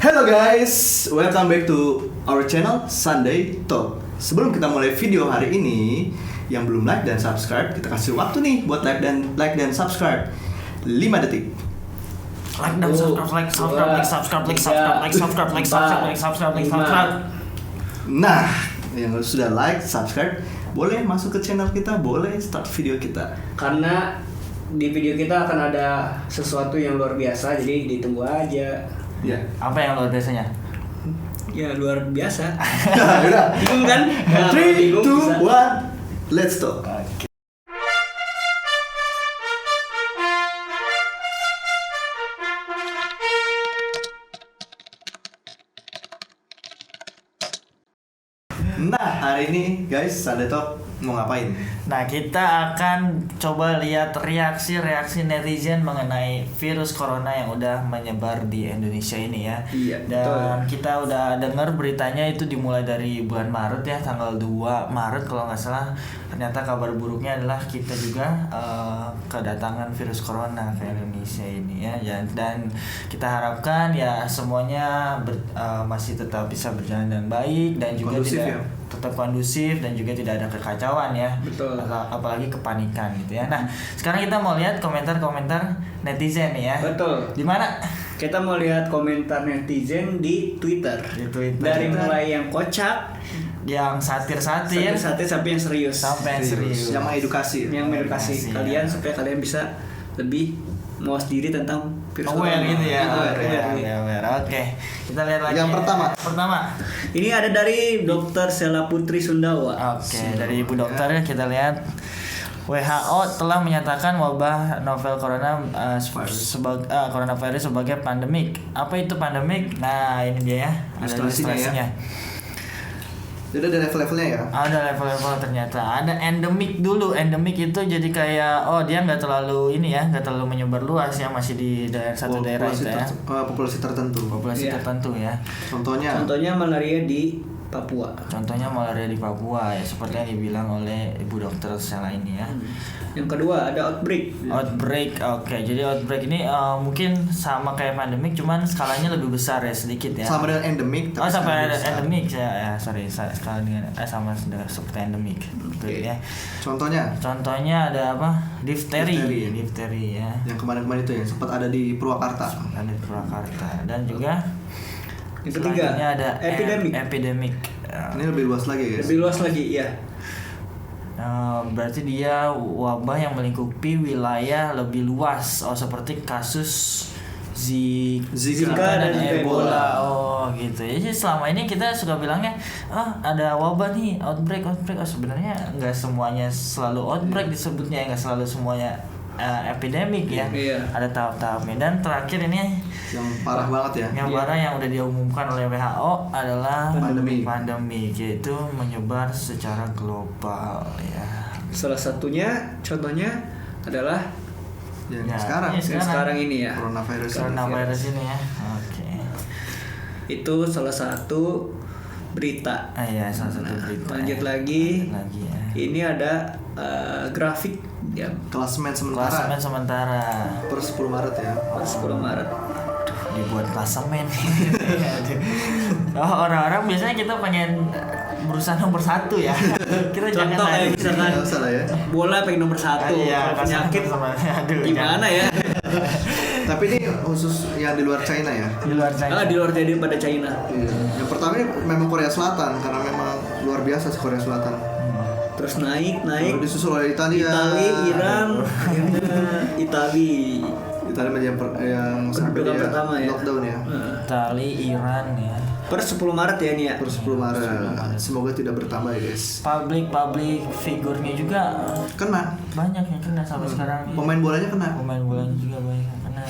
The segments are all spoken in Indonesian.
Hello guys, welcome back to our channel Sunday Talk. Sebelum kita mulai video hari ini, yang belum like dan subscribe, kita kasih waktu nih buat like dan subscribe. 5 detik. Like dan subscribe. Nah, yang sudah like, subscribe, boleh masuk ke channel kita, boleh start video kita. Karena di video kita akan ada sesuatu yang luar biasa, jadi ditunggu aja. Ya. Apa yang luar biasanya? Ya luar biasa. Udah. Bingung kan? 3, 2, 1, let's talk. Nah, hari ini guys, Sunday Talk mau ngapain? Nah, kita akan coba lihat reaksi netizen mengenai virus corona yang udah menyebar di Indonesia ini ya. Iya, Dan betul. kita udah dengar beritanya itu dimulai dari bulan Maret ya, tanggal 2 Maret kalau nggak salah. Ternyata kabar buruknya adalah kita juga kedatangan virus corona ke Indonesia ini ya. Dan kita harapkan ya semuanya masih tetap bisa berjalan dengan baik dan juga Kondusif tidak ya? tetap kondusif dan juga tidak ada kekacauan ya. Betul. Apalagi kepanikan gitu ya. Nah, sekarang kita mau lihat komentar-komentar netizen nih ya. Betul. Di mana? Kita mau lihat komentar netizen di Twitter. Di Twitter. Dari mulai yang kocak, Yang satir-satir sampai yang serius. sampai yang serius. Yang mengedukasi. Yang mengedukasi Edukasi, kalian ya. supaya kalian bisa lebih mawas diri tentang virus Aware corona. gitu ya. Aware. Oke. Kita lihat lagi. Yang pertama. Ini ada dari Dr. Sela Putri Sundawa. Oke, dari Ibu Dokter kita lihat WHO telah menyatakan wabah novel corona coronavirus sebagai pandemik. Apa itu pandemik? Nah, ini dia ya. Ada Ilustrasinya ya. ilustrasinya. Jadi ada level-levelnya ya. Ada level-level ternyata. Ada endemik dulu. Endemik itu jadi kayak dia nggak terlalu nggak terlalu menyebar luas ya, masih di satu daerah itu ya. Populasi tertentu. Populasi Iya. tertentu ya. Contohnya malaria di Papua. Contohnya malaria di Papua ya, seperti yang dibilang oleh Ibu Dokter Sela ini ya. Yang kedua ada outbreak. Outbreak, oke. Jadi outbreak ini mungkin sama kayak pandemik, cuman skalanya lebih besar ya sedikit ya. Sama dengan endemik. tapi Sampai skala ada besar. endemik ya, sorry, skala dengan sama seperti endemik. Betul ya. Contohnya ada apa? Difteri ya. Yang kemarin-kemarin itu ya sempat ada di Purwakarta. Ada di Purwakarta dan juga Yang ketiga selanjutnya ada epidemik. Ini lebih luas lagi guys. Lebih luas lagi, ya. Berarti dia wabah yang melingkupi wilayah lebih luas. Seperti kasus Zika dan Ebola. Gitu. Jadi selama ini kita suka bilangnya, ada wabah nih, outbreak. Sebenarnya nggak semuanya selalu outbreak disebutnya, nggak selalu semuanya epidemik ya. Iya. Ada tahap-tahapnya. Dan terakhir ini Yang parah banget ya. yang parah yang udah diumumkan oleh WHO adalah Pandemi. yaitu menyebar secara global ya. Salah satunya contohnya adalah Yang Ya, sekarang. ini yang sekarang ini ya. Coronavirus. Ini ya. Oke. Itu salah satu berita. Iya, salah satu berita. Lanjut ya. lagi. Lanjut lagi ya. Ini ada grafik ya Klasemen Klasemen sementara sementara. per 10 Maret ya. per 10 Maret. Dibuat klasemen. Orang-orang biasanya kita pengen berusaha nomor 1 ya. Kita jangan Contoh kayak lari. misalkan Nggak usah lah ya. bola pengen nomor 1. Iya, Penyakit gimana ya? Tapi ini khusus yang di luar China ya. Di luar China. Di luar jadi pada China. Iya. Yang pertama ini memang Korea Selatan karena memang luar biasa sih Korea Selatan. Terus naik. Lalu disusul oleh Italia. Itali, Iran, akhirnya Itali. Italia yang sampai Kedudukan dia pertama ya. lockdown ya. Itali, Iran ya. Per 10 Maret ya ini ya. Per 10 Maret. Semoga tidak bertambah ya guys. Public figurnya juga Kena. banyak yang kena sampai sekarang. Pemain bolanya kena. Pemain bolanya juga banyak yang kena.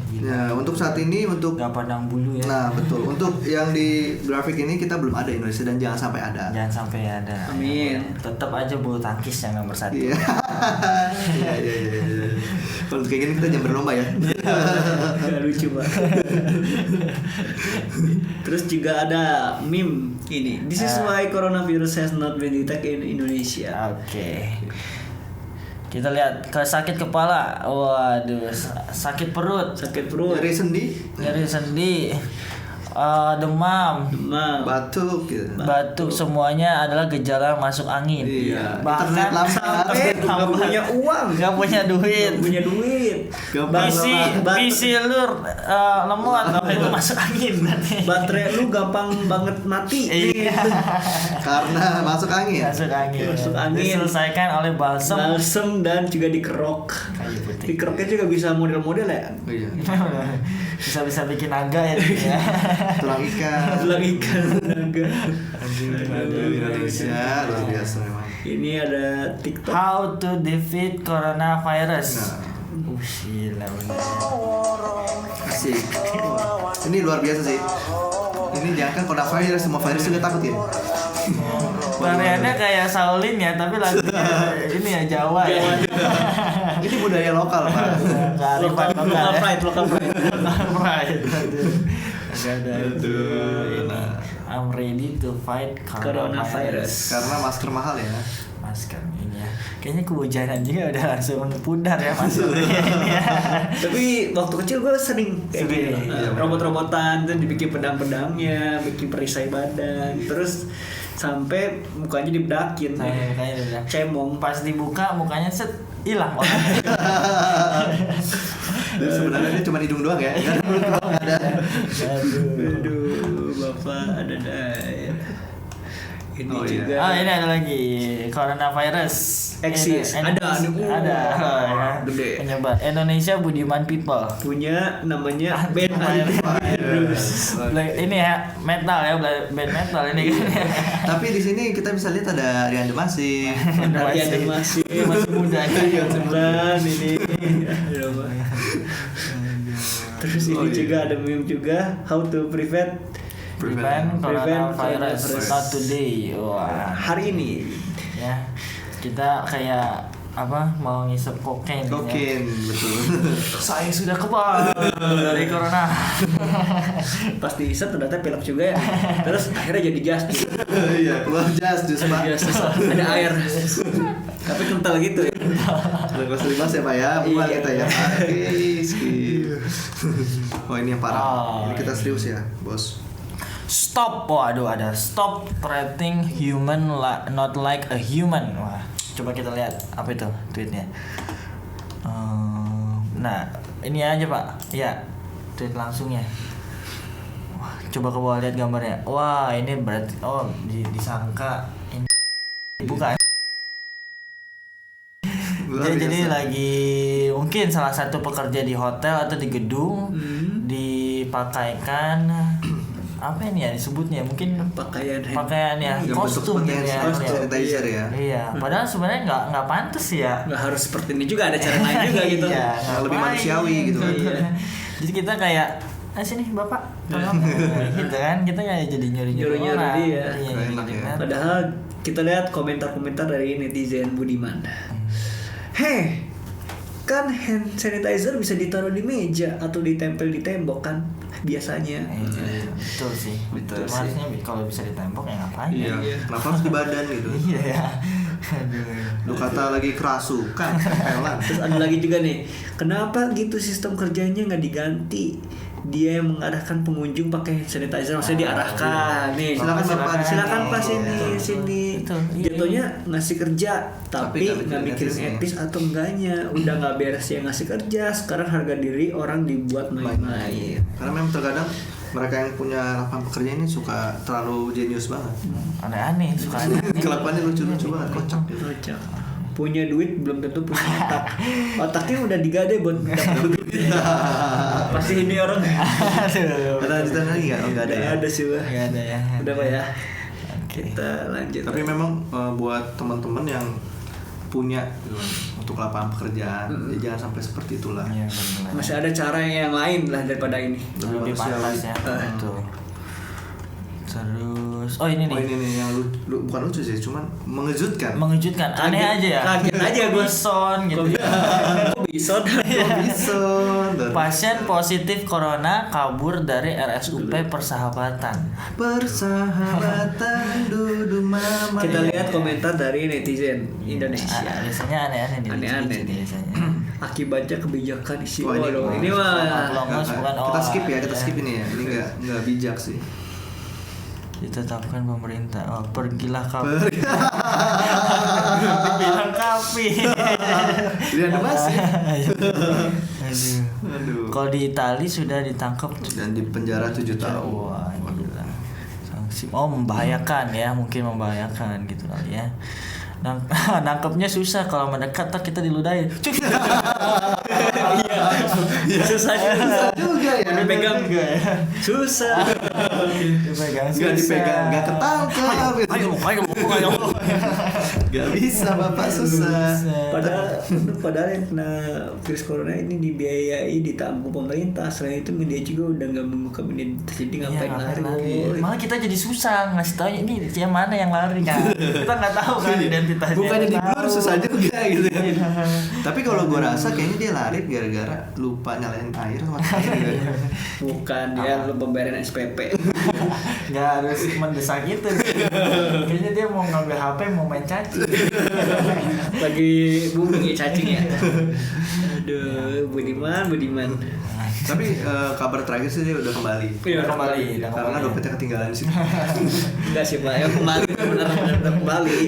Gila. Ya, untuk saat ini Gak pandang bulu ya. Nah, betul. Untuk yang di grafik ini kita belum ada Indonesia dan jangan sampai ada. Jangan sampai ada. Amin. Tetap aja bulu tangkis yang nomor 1. Iya. Iya. Kalau kayak gini kita jangan berlomba ya. Gak lucu banget. Terus juga ada meme ini. This is why coronavirus has not been detected in Indonesia. Oke. Kita lihat sakit kepala. Waduh, sakit perut, Sakit perut. Nyeri sendi. nyeri sendi. demam, batuk gitu. batuk, semuanya adalah gejala masuk angin. Iya. Bahkan Internet lambat. Sampai nggak punya uang, nggak punya duit, Gampang PC lu lemot, itu masuk angin berarti. baterai lu gampang banget mati. Iya. karena masuk angin. Masuk angin. Masuk angin. Diselesaikan oleh balsam Dan juga dikerok. kayu putih. Dikeroknya juga bisa model-model ya. Iya. bisa bikin naga ya. Ya. Tulang ikan. Tulang ikan naga. Aduh, Indonesia luar biasa memang. Ini ada TikTok. How to defeat coronavirus. Nah. Gila bener. Asik. Ini luar biasa sih. Ini jangan kan coronavirus, semua virus juga takut ya. Variannya kayak Shaolin ya, tapi lagunya ini ya Jawa ya. Ini budaya lokal Pak. Kearifan lokal ya. Local pride. Pride. Agak ada itu. Nah. I'm ready to fight coronavirus. Coronavirus. Karena masker mahal ya. Masker ini ya. Kayaknya kehujanan juga udah langsung pudar ya masuk. Tapi waktu kecil gue sering kayak Sering. gitu. Iya, Robot-robotan tuh dibikin pedang-pedangnya, bikin perisai badan, terus sampai mukanya dibedakin. Saya kayaknya udah Cemong. pas dibuka mukanya set hilang orang. Dan sebenarnya ini cuma hidung doang ya. Kan mulut doang nggak ada. Aduh, bapak ada daya. Ini Oh, iya. juga. Oh ini ada lagi coronavirus. Eksis. Ada. Ada. Ya. Gede. Penyebar Indonesia Budiman People. Punya namanya band Virus. Ini ya metal ya, band metal ini kan. Tapi di sini kita bisa lihat ada Rian Demasi. Masih masih muda kan. Cepetan ini. Terus ini juga ada meme juga, how to prevent Prevent coronavirus coronavirus. not today. Wah. hari ini. Ya. Kita kayak apa mau ngisep kokain. Kokain, betul. Saya sudah kebal dari corona. Pas diisep ternyata pilek juga ya. Terus akhirnya jadi jas. Iya, keluar jas jus Pak. Ada air. Tapi kental gitu ya. Udah gak usah dibahas ya Pak ya, buat kita ya Pak. Skip. Oh ini yang parah. Oh, Ini kita serius ya, Bos. Stop, waduh ada stop treating human not like a human. Wah, coba kita lihat apa itu tweetnya. Nah, ini aja Pak. Ya, tweet langsungnya. Wah, coba ke bawah lihat gambarnya. Wah, ini berarti disangka ini bukan. Luar Jadi biasa. lagi mungkin salah satu pekerja di hotel atau di gedung dipakaikan apa ini ya disebutnya mungkin Pakaian ya Yang kostum bentuk gitu ya. kostum sanitizer ya. Iya, padahal sebenarnya nggak pantas ya. nggak harus seperti ini juga, ada cara lain juga gitu. Iya, Yang lebih ngapain manusiawi gitu kan. Iya. Jadi kita kayak sini Bapak, tolong gitu kan. Kita kayak jadi nyuri-nyuri Nyuri-nyuri orang. dia. Iya, Nggak enak nyuri-nyuri ya. orang. Padahal kita lihat komentar-komentar dari netizen Budiman. Heh, kan hand sanitizer bisa ditaruh di meja atau ditempel di tembok kan biasanya. Iya, betul sih. Betul Cuma sih. harusnya kalau bisa di tembok ya ngapain? Iya. Iya. Kenapa harus di badan gitu? Iya ya. Aduh. Lu kata lagi kerasukan, tempelan. Terus ada lagi juga nih, kenapa gitu sistem kerjanya nggak diganti? Dia yang mengarahkan pengunjung pakai hand sanitizer, maksudnya diarahkan nih. Silakan Bapak, silakan Pak Iya. sini. Betul, iya, Jatuhnya ngasih kerja, tapi Tapi nggak mikirin etisnya. etis atau enggaknya. Udah nggak beres yang ngasih kerja, sekarang harga diri orang dibuat main-main. Karena memang terkadang mereka yang punya lapangan pekerja ini suka terlalu jenius banget. Aneh-aneh, suka aneh. Kelakuannya lucu-lucu banget, kocak gitu. Kocak. Punya duit belum tentu punya otak. Otaknya udah digade buat dapat duit. Pasti ini orang. Aduh. Ada lanjutan lagi nggak? Oh nggak ada ya. Ada sih Pak. Nggak ada ya. Udah Pak ya. Oke. Kita lanjut. Tapi memang buat teman-teman yang punya gitu kan, untuk lapangan pekerjaan, ya jangan sampai seperti itulah. Iya benar. Masih ada cara yang lain lah daripada ini. Lebih pantas ya. Betul. Terus, oh ini Oh nih. ini nih yang bukan lucu sih, cuman mengejutkan. Mengejutkan, aneh aja ya. Kaget aja gue. Bison gitu. Kok bisa? Bison. Pasien positif corona kabur dari RSUP Persahabatan. Persahabatan duduk mama. Kita lihat komentar dari netizen Indonesia. Biasanya aneh-aneh nih. Aneh-aneh lucu-lucu nih. biasanya. Akibatnya kebijakan isi. Wah, Ini mah kita skip ya, kita skip ini ya. Ini nggak bijak sih. Ditetapkan pemerintah. Oh, pergilah kapi. Bilang kapi. Jadi animasi. Aduh. Kalau di Itali sudah ditangkap dan di penjara 7 tahun. Wah, gila. Sanksi. Oh, membahayakan ya, mungkin membahayakan gitu kali ya. Nangkepnya susah, kalau mendekat tak kita diludahin. Iya. Susah juga ya. Dipegang juga ya. Susah. Dipegang susah. Gak dipegang, gak ketangkap. Ayo. Gak bisa Bapak, susah. Padahal yang kena virus corona ini dibiayai, ditanggung pemerintah. Selain itu media juga udah nggak membuka media, jadi ngapain lari. Malah kita jadi susah ngasih tahu ini yang mana yang lari kan. Kita nggak tahu kan identitasnya. Bukannya di blur susah juga gitu ya. Tapi kalau gue rasa kayaknya dia lari gara-gara lupa nyalain air sama air. Bukan, dia lupa bayaran SPP. Nggak harus mendesak itu. Kayaknya dia mau ngambil HP, mau main cacing. Lagi booming ya cacing ya. Aduh, Budiman. Tapi kabar terakhir sih dia udah kembali. Iya, kembali. Karena dompetnya ketinggalan di sini. Enggak sih Pak, ya kembali benar-benar kembali.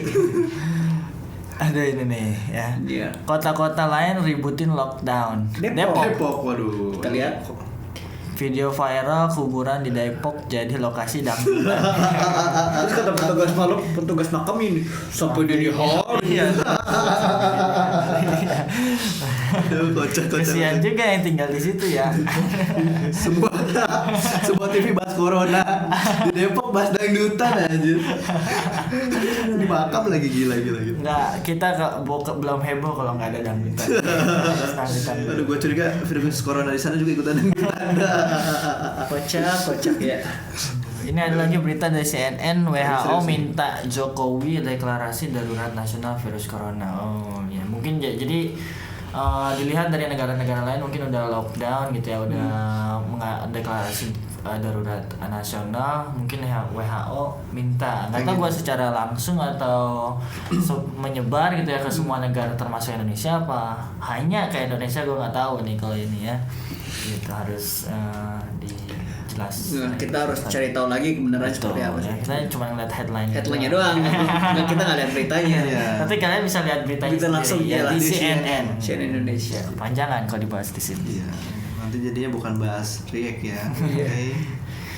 Ada ini nih ya. Iya. Kota-kota lain ributin lockdown. Depok, waduh. Kita lihat video viral kuburan di Depok jadi lokasi dangdutan. terus kata petugas makam ini sampai dia dihori. Aduh, kocak. Kesian juga yang tinggal di situ ya. Sebuah TV bahas corona, di Depok bahas dangdutan anjir. Di makam lagi gila. Enggak, kita belum heboh kalau nggak ada dangdutan. Aduh, gue curiga virus corona di sana juga ikutan dangdutan. Kocak ya. Ini ada lagi berita dari CNN, WHO minta Jokowi deklarasi darurat nasional virus corona. Oh ya, mungkin jadi dilihat dari negara-negara lain mungkin udah lockdown gitu ya, udah deklarasi darurat nasional. Mungkin WHO minta, nggak tahu gua secara langsung atau menyebar gitu ya ke semua negara termasuk Indonesia apa hanya ke Indonesia, gua nggak tahu nih kalau ini ya. Itu harus dijelas. Nah, kita harus cari tahu lagi kebenaran seperti apa sih. Ya, kita cuma ngeliat headline-nya doang. Kita nggak lihat beritanya. Nanti kalian bisa lihat beritanya Kita langsung ya, di CNN Indonesia. Panjangan kalau dibahas di sini. Iya. Nanti jadinya bukan bahas react ya. Iya.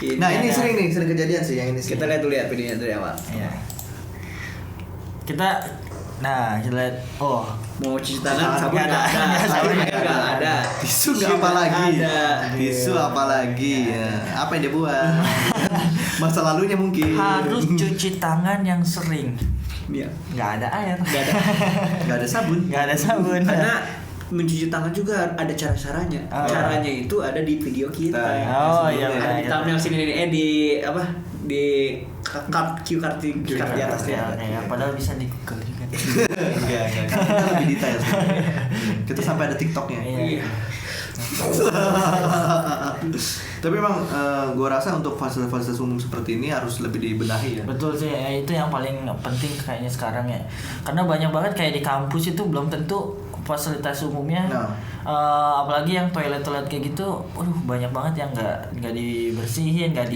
Okay. Nah, ini sering kejadian sih yang ini. Kita lihat dulu ya videonya dari awal. Iya. Kita lihat. Oh, mau cuci tangan, sabun nggak ada. Tisu nggak apa lagi. Tisu apa lagi? Ya. Apa yang dia buat? Masa lalunya mungkin. harus cuci tangan yang sering. Iya. Nggak ada air. Nggak ada sabun. Karena mencuci tangan juga ada cara-caranya. Caranya itu ada di video kita. Oh iya. Ada di thumbnail sini di apa? Di card di atasnya. Ya, padahal bisa di Google juga. Enggak. Kita lebih detail sih. Kita sampai ada TikToknya. Iya. Tapi memang gue rasa untuk fasilitas umum seperti ini harus lebih dibenahi ya. Betul sih, ya, itu yang paling penting kayaknya sekarang ya. Karena banyak banget kayak di kampus itu belum tentu fasilitas umumnya. Apalagi yang toilet kayak gitu, banyak banget yang nggak dibersihin, nggak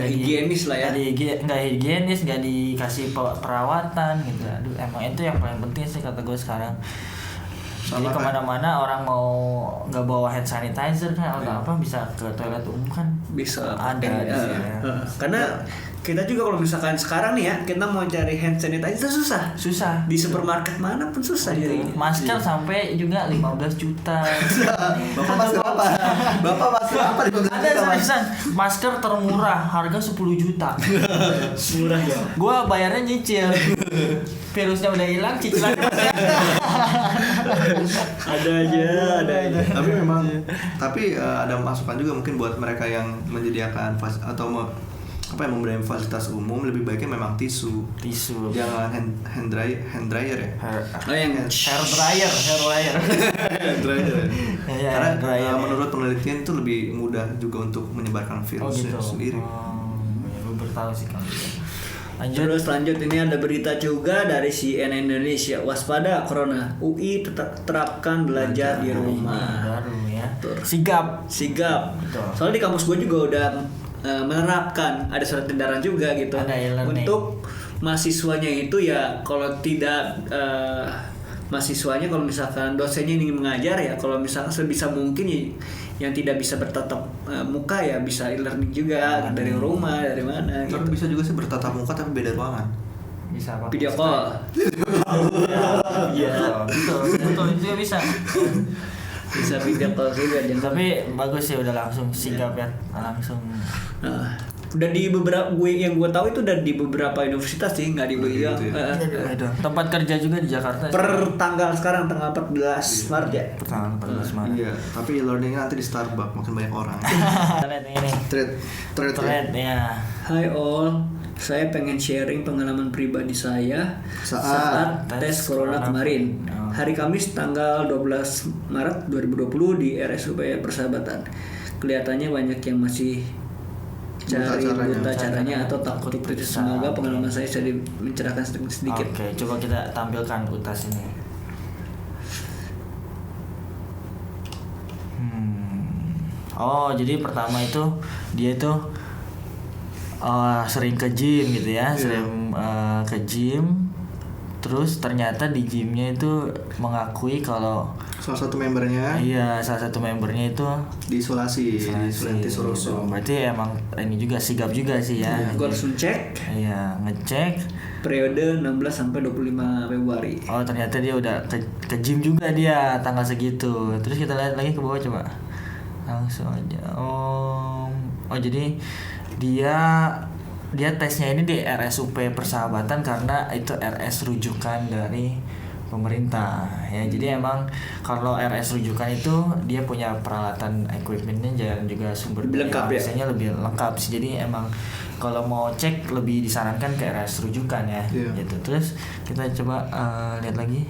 higienis lah ya. Nggak higienis, nggak dikasih perawatan gitu. Aduh, emang itu yang paling penting sih kata gue sekarang. Jadi kemana-mana orang mau nggak bawa hand sanitizer kan atau apa bisa ke toilet umum kan bisa ada di sini. Karena kita juga kalau misalkan sekarang nih ya kita mau cari hand sanitizer susah di supermarket mana pun susah jadi masker sampai juga 15 juta. Bapak masker apa 15 juta? Ada masker termurah harga 10 juta. Murah ya. Gua bayarnya nyicil. Virusnya udah hilang, cicilannya masih ada aja. Tapi ada masukan juga mungkin buat mereka yang menyediakan memberi fasilitas umum, lebih baiknya memang tisu. Jangan hand dryer ya. Hair dryer. Karena menurut penelitian itu lebih mudah juga untuk menyebarkan virus sendiri. Gue bertahu sih kalau gitu. Terus lanjut, ini ada berita juga dari CNN Indonesia. Waspada corona, UI tetap terapkan belajar di rumah. Baru ya. Betul. Sigap. Betul. Soalnya di kampus gue juga udah menerapkan, ada surat edaran juga gitu. Ada e-learning. Untuk mahasiswanya itu ya, kalau tidak mahasiswanya kalau misalkan dosennya ingin mengajar ya, kalau misalkan sebisa mungkin ya, yang tidak bisa bertatap muka ya bisa e-learning juga dari rumah, dari mana Tapi gitu. bisa juga sih bertatap muka tapi beda ruangan. Bisa apa? Video call. Iya, betul itu juga bisa. Bisa video call juga jangan. Tapi bagus sih udah langsung sigap ya, langsung. Nah, udah di beberapa yang gue tahu itu udah di beberapa universitas sih, nggak di UI ya. Gitu Tempat kerja juga di Jakarta. Per tanggal sekarang tanggal 14 Maret ya. Pertanggal 14 Maret. Iya, tapi e-learningnya nanti di Starbucks makin banyak orang. Kita lihat yang ini. Thread ya. Hai all, saya pengen sharing pengalaman pribadi saya saat tes corona kemarin. Hari Kamis tanggal 12 Maret 2020 di RSUP Persahabatan. Kelihatannya banyak yang masih cari buta caranya atau takut kritis. Semoga pengalaman saya bisa mencerahkan sedikit. Oke, coba kita tampilkan utas ini. Oh, jadi pertama itu dia tuh sering ke gym gitu ya, sering ke gym. Terus ternyata di gymnya itu mengakui kalau salah satu membernya salah satu membernya itu diisolasi di Sulianti Suroso. Berarti emang ini juga sigap juga sih ya. Gue langsung cek. Iya, ngecek. Periode 16 sampai 25 Februari. Oh, ternyata dia udah ke gym juga dia tanggal segitu. Terus kita lihat lagi ke bawah coba. Langsung aja. Oh, jadi dia tesnya ini di RSUP Persahabatan karena itu RS rujukan dari pemerintah ya. Jadi emang kalau RS rujukan itu dia punya peralatan equipmentnya dan juga sumber daya biasanya lebih lengkap sih. Jadi emang kalau mau cek lebih disarankan ke RS rujukan ya. Gitu. Terus kita coba lihat lagi.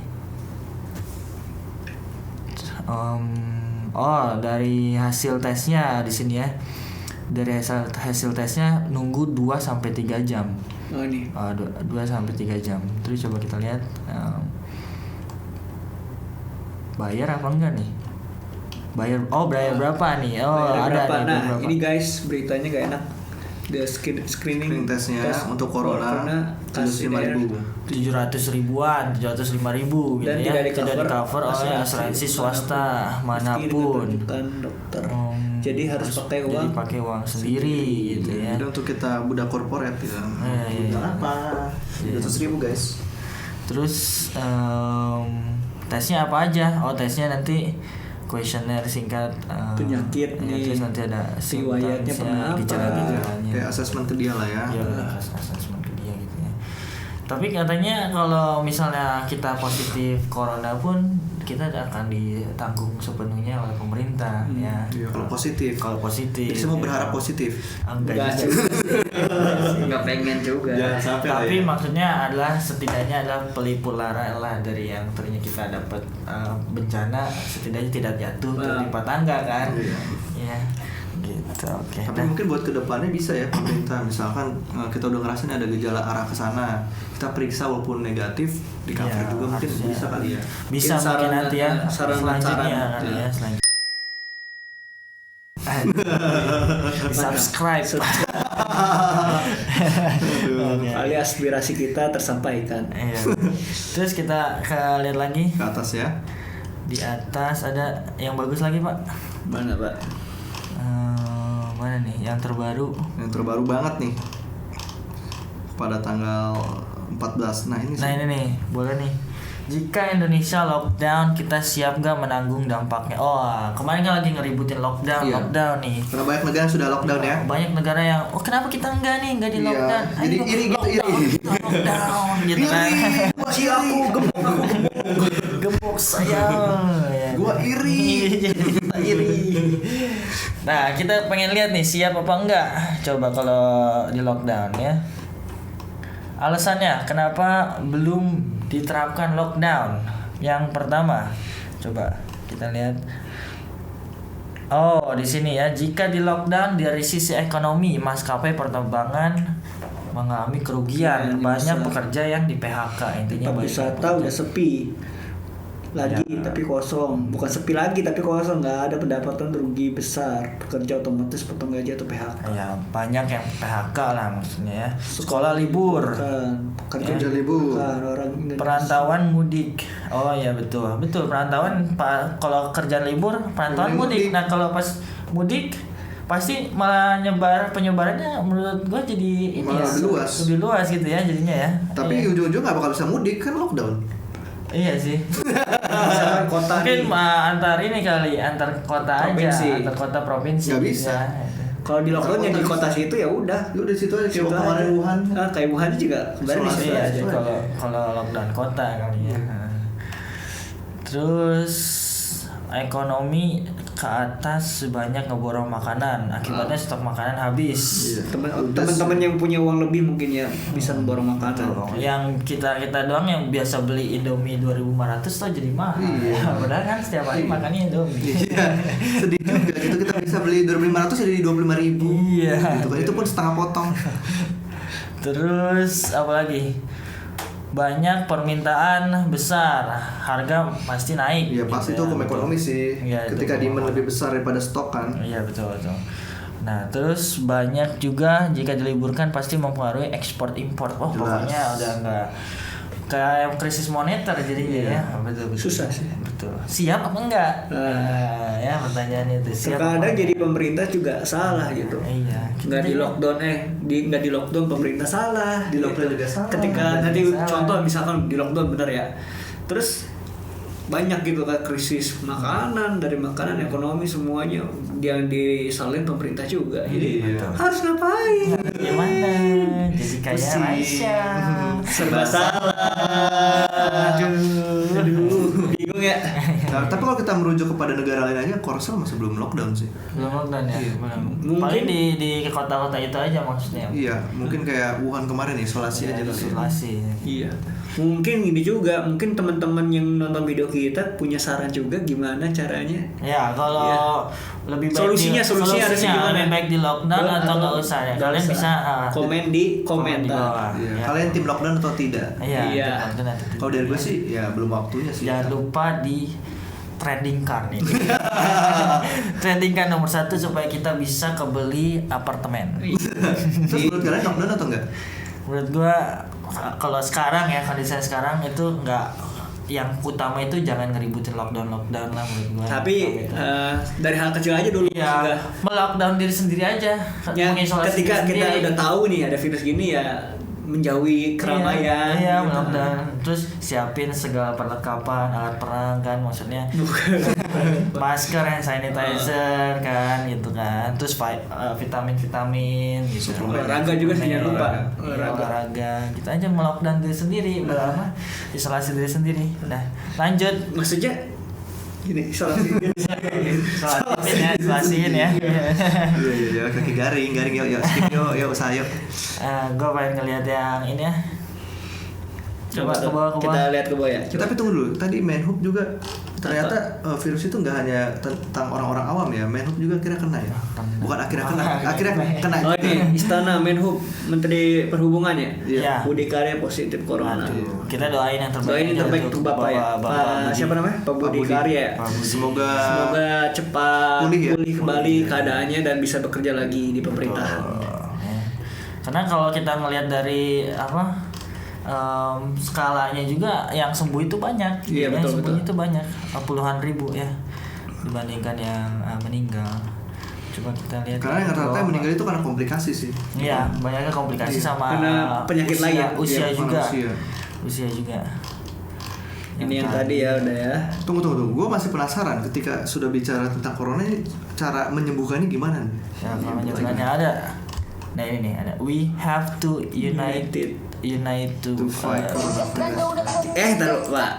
Dari hasil tesnya di sini ya. Dari hasil tesnya nunggu 2 sampai 3 jam. Oh ini. 2 sampai 3 jam. Terus coba kita lihat bayar apa enggak nih? Bayar berapa nih? Bayar ada berapa? nih. Nah, berapa. ini guys beritanya gak enak. The screening tesnya tes untuk corona 75.000. 700 ribu gitu dan ya. tidak di cover oleh asuransi swasta manapun. Dokter. Jadi harus pakai uang. Jadi pakai uang sendiri gitu ya. Jadi untuk kita budak korporat ya. Apa? 700.000 guys. Terus tesnya apa aja? Tesnya nanti kuesioner singkat penyakit nih, terus nanti ada riwayatnya pernah apa, gejala-gejalanya. Kayak asesmen ke dia lah ya. Iya, asesmen ke dia gitu ya. Tapi katanya kalau misalnya kita positif corona pun kita akan ditanggung sepenuhnya oleh pemerintah ya. Iya, kalau positif. Jadi semua berharap positif. Enggak Enggak pengen juga. Tapi maksudnya adalah setidaknya adalah pelipur lara lah dari yang ternyata kita dapat bencana, setidaknya tidak jatuh tertimpa tangga kan. Iya. Gitu. Oke. Tapi mungkin buat kedepannya bisa ya pemerintah, misalkan kita udah ngerasain ada gejala arah ke sana, kita periksa walaupun negatif di cover juga mungkin bisa kali ya. Bisa mungkin nanti ya selanjutnya ya. Selanjutnya. Subscribe. Kali aspirasi kita tersampaikan. Iya. Terus kita lihat lagi Ke atas ya. di atas ada yang bagus lagi Pak. Mana Pak? Mana nih yang terbaru? Yang terbaru banget nih. Pada tanggal 14. Nah ini nih, boleh nih. Jika Indonesia lockdown, kita siap nggak menanggung dampaknya? Kemarin kan lagi ngeributin lockdown nih. Karena banyak negara yang sudah lockdown ya. Banyak negara yang, kenapa kita enggak di lockdown? Jadi iri gitu Lockdown gitu kan. Gemuk saya. Gua iri. Nah, kita pengen lihat nih siap apa enggak. Coba kalau di lockdown ya. Alasannya kenapa belum diterapkan lockdown? Yang pertama, coba kita lihat. Di sini ya. Jika di lockdown dari sisi ekonomi, maskapai penerbangan mengalami kerugian, yang banyak besar. pekerja yang di PHK intinya. Tempat wisata udah sepi lagi tapi kosong, bukan sepi lagi tapi kosong, nggak ada pendapatan, rugi besar, pekerja otomatis potong gaji atau PHK. Ya banyak yang PHK lah maksudnya ya. Sekolah libur, Kerja libur, orang Indonesia. perantauan mudik. Oh ya betul perantauan kalau kerja libur perantauan mudik. Nah kalau pas mudik pasti malah penyebarannya menurut gua jadi ini malah ya, lebih luas gitu ya jadinya ya. Tapi ujung-ujung nggak bakal bisa mudik kan lockdown. Iya sih. Misalkan kota Mungkin nih, antar ini kali, antar kota Provinsi. aja, antar kota provinsi. Nggak bisa. Ya. kalau di lockdown yang di kota situ ya udah. Ya udah situ aja Situ coba aja. kemarin Wuhan. Kayak Wuhan juga kemarin di Isolasi situ Iya, aja. jadi kalau lockdown kota kali ya. Terus ekonomi ke atas sebanyak ngeborong makanan, akibatnya stok makanan habis. Iya. Teman-teman yang punya uang lebih mungkin ya bisa borong makanan. Yang kita doang yang biasa beli Indomie 2.500 tuh jadi mahal. Iya. Padahal kan setiap hari makannya Indomie. Iya. Sedih juga gitu kita bisa beli 2.500 jadi 25.000. Iya. Gitu kan. Itu pun setengah potong. Terus apa lagi? Banyak permintaan besar, harga pasti naik. Iya pasti itu gitu ya, hukum betul. ekonomi sih. Iya, itu Ketika hukum demand ekonomi. lebih besar daripada stok kan. Iya betul. Nah terus banyak juga jika diliburkan pasti mempengaruhi ekspor impor. Oh Jelas. pokoknya udah enggak kayak krisis moneter jadinya ya. Betul. Susah sih. Betul. Siap apa enggak? Ya pertanyaannya itu. Siap Terkadang apa jadi enggak? pemerintah juga salah gitu. Iya. Nggak di lockdown nggak di lockdown pemerintah salah. Di lockdown juga salah. Ketika nanti Salah. contoh misalkan di lockdown bener ya. Terus banyak gitu kan krisis makanan, dari makanan ekonomi semuanya yang disalin pemerintah juga. Jadi Iya. harus ngapain? Gimana? Jadi kayak Pusing. Raisya. Serba salah. Aduh, bingung ya. Nah, tapi kalau kita merujuk kepada negara lain aja, Korsel masih belum lockdown sih. Belum lockdown ya? Iya. Belum. Mungkin- Paling di kota-kota itu aja maksudnya. Iya, mungkin kayak Wuhan kemarin isolasi aja kali ya. Isolasi. Iya. Mungkin ini juga, mungkin teman-teman yang nonton video kita punya saran juga gimana caranya. Ya kalau lebih baik Solusinya harus gimana? lebih baik di lockdown atau nggak usah ya. Kalian bisa komen di komen di komentar. bawah. Iya. Ya. Kalian tim lockdown atau tidak? Iya. Iya. di lockdown atau tidak. Kalau dari gue sih ya belum waktunya sih. Jangan lupa di trending card nih. Trending card nomor 1 supaya kita bisa kebeli apartemen. Terus menurut kalian lockdown atau enggak? Menurut gua kalau sekarang ya kondisi sekarang itu nggak, yang utama itu jangan ngeributin lockdown lah menurut gua. Tapi Gitu. dari hal kecil aja dulu ya juga. melockdown diri sendiri aja. Ya, Mengisolasi ketika diri kita sendiri. udah tahu nih ada virus gini ya menjauhi keramaian. Iya, gitu. melockdown. Terus siapin segala perlengkapan, alat perang kan maksudnya. Masker, hand sanitizer kan gitu kan. Terus vitamin gitu. Olahraga juga sih, jangan lupa. Olahraga. Kita aja melockdown diri sendiri, berapa? Isolasi diri sendiri. Nah, lanjut. Maksudnya gini, isolasi. Isolasiin ya. Iya, kaki garing yuk skip yuk usaha yuk. Gue pengen ngeliat yang ini ya. Coba ke bawah. Kita lihat ke bawah ya. Tapi tunggu dulu, tadi Menhub juga ternyata virus itu nggak hanya tentang orang-orang awam ya, Menhub juga akhirnya kena ya. Bukan akhirnya kena. Oh ini Istana Menhub Menteri Perhubungan ya. Iya. Budi Karya positif corona. Aduh, kita doain yang terbaik. Doain yang aja terbaik untuk untuk Bapak ya. Bapak Budi. Siapa namanya? Pak Budi Karya. Pak Budi. Semoga cepat pulih ya? kembali keadaannya dan bisa bekerja lagi di pemerintahan. Ya. Karena kalau kita ngelihat dari skalanya juga yang sembuh itu banyak. Iya, yang betul, sembuh betul. itu banyak, puluhan ribu ya dibandingkan yang meninggal. Coba kita lihat. karena yang rata-rata yang meninggal itu karena komplikasi sih. Iya, banyaknya komplikasi sama Karena penyakit lain ya? usia Iya, juga. usia. Usia juga. Ini yang tadi ya udah ya. Tunggu. Gue masih penasaran ketika sudah bicara tentang corona ini cara menyembuhkannya gimana nih? Ya, kalau menyebutkannya ada. Nah ini nih ada. We have to unite to To fight corona. Taruh Pak.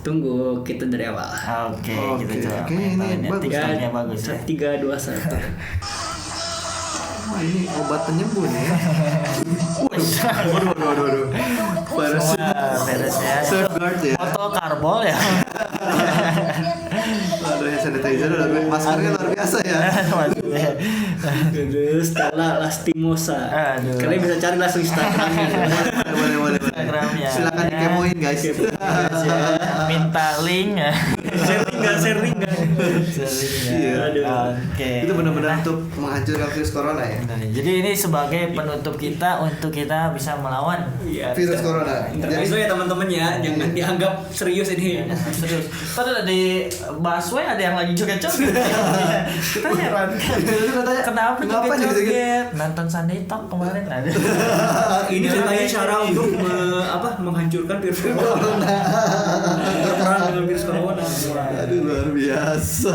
Tunggu kita dari awal. Oke, Oke, kita coba. kayaknya ini Main bagus. TikToknya bagus ya. 3, 2, 1. Wah ini obat penyembuh nih ya. Waduh. Beres ya. Safeguard ya. Foto karbol ya. Aduh, hand sanitizer udah maskernya luar biasa ya. Terus Stella Lastimosa. Aduh. Kalian bisa cari langsung Instagramnya. Boleh. Instagramnya. Silakan dikepoin guys. Minta link ya. Sharing nggak? Iya. Oke. Itu benar-benar untuk menghancurkan virus corona ya. Jadi ini sebagai penutup kita untuk kita bisa melawan Virus corona. Intermezzo ya teman-teman ya, jangan dianggap serius ini. serius. Tadi di busway ada yang lagi joget-joget. Kita heran kan. Kenapa joget-joget? Nonton Sunday Talk kemarin ada. Ini ceritanya cara untuk menghancurkan virus corona. Berperang dengan virus corona. Aduh luar biasa.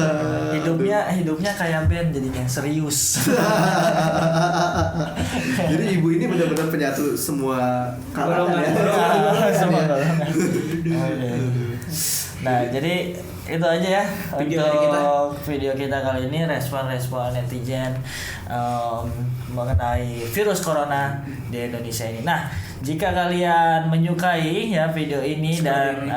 Hidupnya kayak band jadinya serius. Jadi ibu ini benar-benar penyatu semua kalangan ya. Semua golongan. Oke. Nah, jadi itu aja ya untuk video kita kali ini, respon-respon netizen mengenai virus corona di Indonesia ini. Nah, jika kalian menyukai ya video ini dan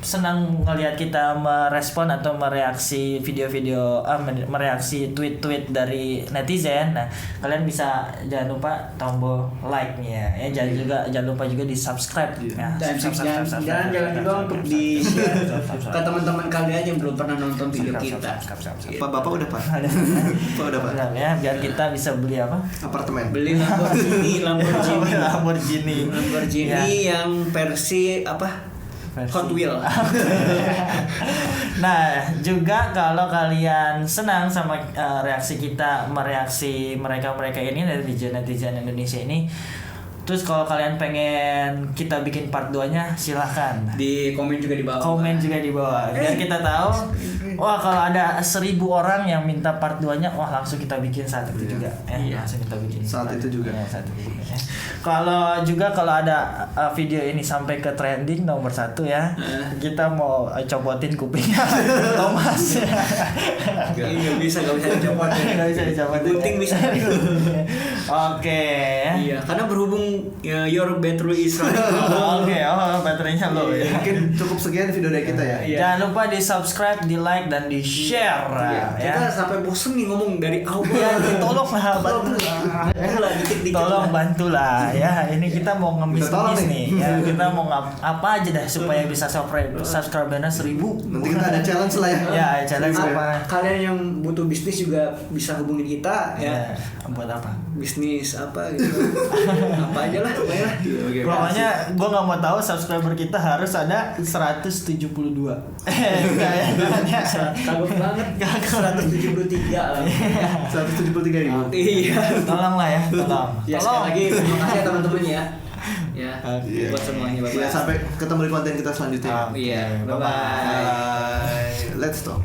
senang ngelihat kita merespon atau mereaksi video-video mereaksi tweet-tweet dari netizen, nah kalian bisa jangan lupa tombol like-nya ya, jangan lupa juga di subscribe ya. Dan jangan juga untuk di share ke teman-teman kalian yang belum pernah nonton video kita. Pak Bapak udah Pak. Pak udah Pak. Ya, biar kita bisa beli apa? Apartemen. Beli Lamborghini Ya. yang versi Hot Wheel. Nah, juga kalau kalian senang sama reaksi kita, mereaksi mereka ini dari netizen Indonesia ini, terus kalau kalian pengen kita bikin part 2-nya, silahkan Di komen juga di bawah. biar kita tahu. Wah, kalau ada 1.000 orang yang minta part 2-nya, wah langsung kita bikin saat itu juga. Langsung kita bikin Saat itu juga. saat itu juga. Kalau ada video ini sampai ke trending nomor 1 ya, kita mau copotin kupingnya Thomas. Nggak bisa dicopotin. Nggak bisa dicopotin. Gunting bisa. Oke. Iya, karena berhubung your battery is running. Oke, baterainya low ya. Mungkin cukup sekian video dari kita ya. Iya. Jangan lupa di subscribe, di like dan di share ya. Kita sampai bosen nih ngomong dari awal. Ya, tolonglah bantulah. Tolong bantulah ya. Ini kita mau ngemis nih. Ya, kita mau apa aja dah supaya bisa subscribernya 1.000. Nanti kita ada challenge lah ya. Ya, challenge apa? Kalian yang butuh bisnis juga bisa hubungin kita ya. Buat apa? Bisnis apa gitu. Apa aja lah pokoknya. Pokoknya gue nggak mau tahu subscriber kita harus ada 172. Kagok banget. 173 lah. 173 ribu. Iya. Tolonglah ya, tolong. Ya sekali lagi terima kasih ya teman-teman ya. Ya, buat semuanya. Ya, sampai ketemu di konten kita selanjutnya. Iya, bye-bye. Bye. Let's talk.